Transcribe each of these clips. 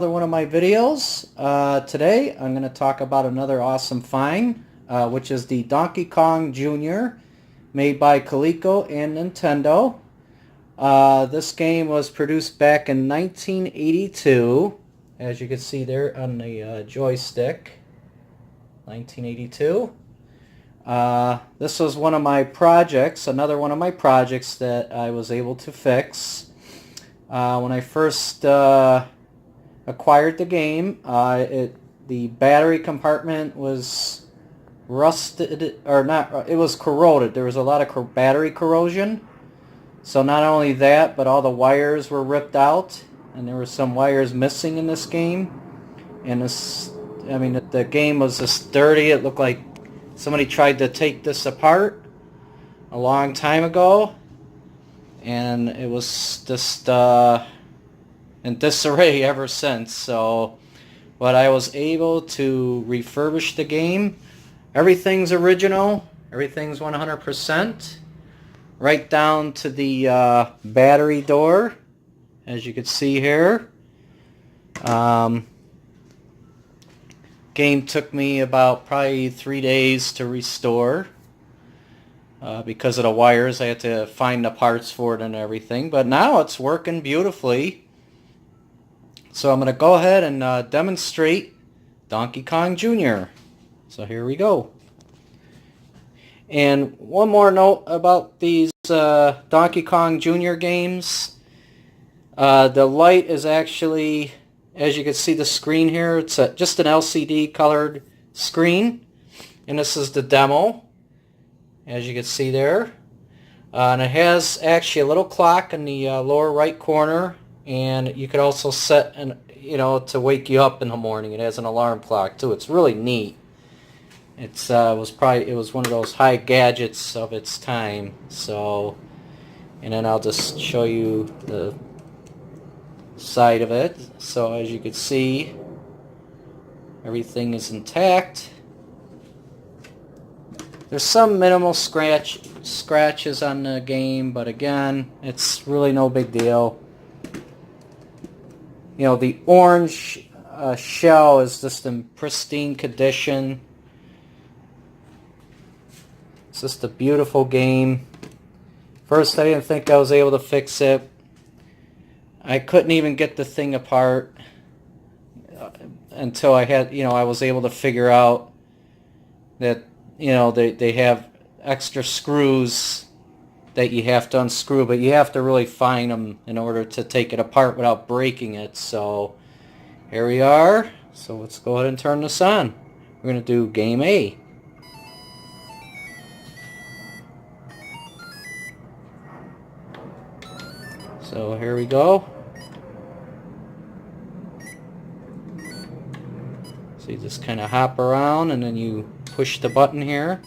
Another one of my videos. Today I'm going to talk about another awesome find, which is the Donkey Kong Jr. made by Coleco and Nintendo. This game was produced back in 1982, as you can see there on the joystick. 1982. This was one of my projects, another one of my projects that I was able to fix. When I first acquired the game, the battery compartment was rusted, or not, it was corroded. There was a lot of battery corrosion. So not only that, but all the wires were ripped out, and there were some wires missing in this game. And the game was just dirty. It looked like somebody tried to take this apart a long time ago, and it was just in disarray ever since. So, but I was able to refurbish the game. Everything's original. Everything's 100%. Right down to the battery door, as you can see here. Game took me about probably 3 days to restore. Because of the wires, I had to find the parts for it and everything. But now it's working beautifully. So I'm going to go ahead and demonstrate Donkey Kong Jr. So here we go. And one more note about these Donkey Kong Jr. games. The light is actually, as you can see the screen here, it's just an LCD colored screen. And this is the demo, as you can see there. And it has actually a little clock in the lower right corner. And you could also set to wake you up in the morning. It has an alarm clock too. It's really neat. It was one of those high gadgets of its time. So, and then I'll just show you the side of it. So as you can see, everything is intact. There's some minimal scratches on the game, but again, it's really no big deal. You know, the orange shell is just in pristine condition. It's just a beautiful game. First, I didn't think I was able to fix it. I couldn't even get the thing apart until I was able to figure out that, they have extra screws that you have to unscrew, but you have to really find them in order to take it apart without breaking it. So here we are. So let's go ahead and turn this on. We're going to do game A. So here we go. So you just kind of hop around and then you push the button here.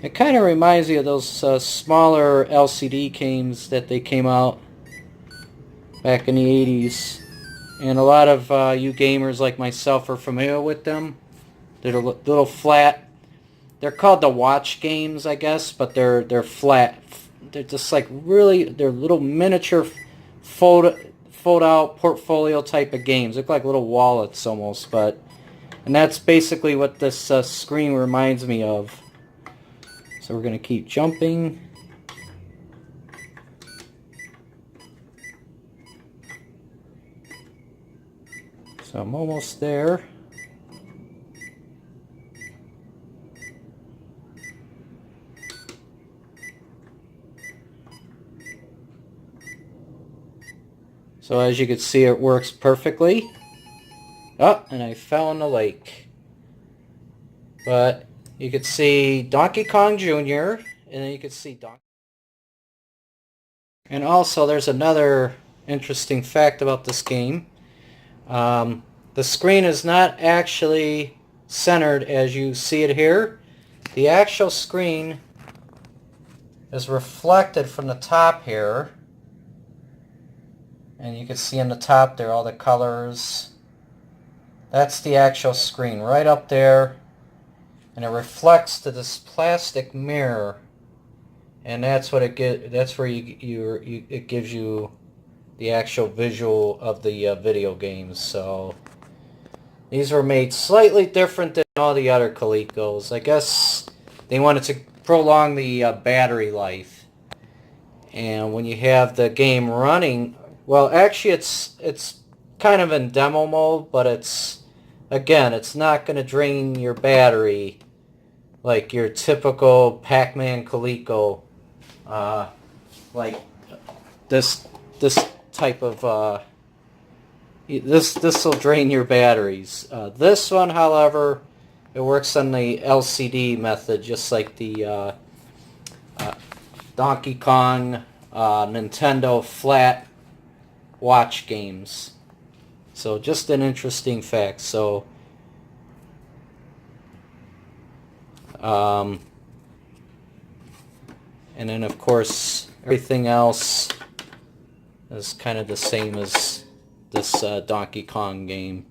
It kind of reminds me of those smaller LCD games that they came out back in the 80s. And a lot of you gamers like myself are familiar with them. They're little flat. They're called the watch games, I guess, but they're flat. They're just like they're little miniature fold out portfolio type of games. Look like little wallets almost, and that's basically what this screen reminds me of. So we're going to keep jumping. So I'm almost there. So as you can see, it works perfectly. Oh, and I fell in the lake. But you could see Donkey Kong Jr. and then you could see Donkey. And also there's another interesting fact about this game. The screen is not actually centered as you see it here. The actual screen is reflected from the top here. And you can see on the top there all the colors. That's the actual screen right up there. And it reflects to this plastic mirror, and that's what it gives. That's where it gives you the actual visual of the video games. So these were made slightly different than all the other Colecos. I guess they wanted to prolong the battery life. And when you have the game running, well, actually it's kind of in demo mode, but it's not going to drain your battery like your typical Pac-Man Coleco, like this type of this will drain your batteries. This one, however, it works on the LCD method, just like the Donkey Kong Nintendo flat watch games. So just an interesting fact. So and then of course everything else is kind of the same as this Donkey Kong game.